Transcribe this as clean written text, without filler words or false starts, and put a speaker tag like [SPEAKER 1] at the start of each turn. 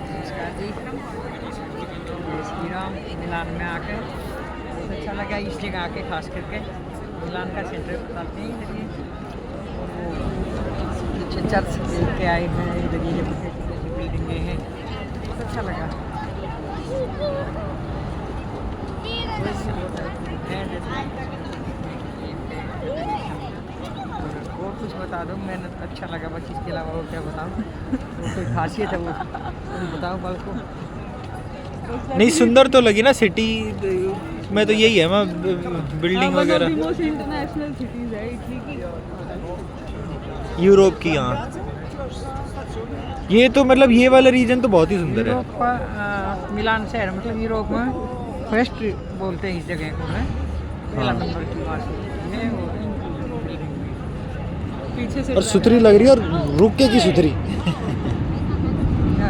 [SPEAKER 1] नमस्कार जी। जय श्री राम। मिलान में आकर बहुत अच्छा लगा इस जगह आके, खास करके मिलान का सेंटर बताते हैं इधर ये। और वो पीछे चर्च देख के आए हैं, इधर ये बिल्डिंगें हैं, बहुत अच्छा लगा। और कुछ बता दो, मैंने अच्छा लगा बस, इसके अलावा और क्या बताऊँ। वो कोई खासियत है वो बताओ बाल को।
[SPEAKER 2] नहीं, सुंदर तो लगी ना सिटी में, तो यही है मैं बिल्डिंग वगैरह
[SPEAKER 3] मोस्ट इंटरनेशनल सिटीज है इटली की।
[SPEAKER 2] यूरोप की। हाँ, ये तो मतलब ये वाला रीजन तो बहुत ही सुंदर है।
[SPEAKER 1] यूरोप का मिलान शहर, मतलब यूरोप में फर्स्ट बोलते हैं इस जगह को है, पहला नंबर की बात है।
[SPEAKER 3] पीछे से
[SPEAKER 2] और सुथरी लग रही है, और रुके की सुथरी।
[SPEAKER 1] क्या?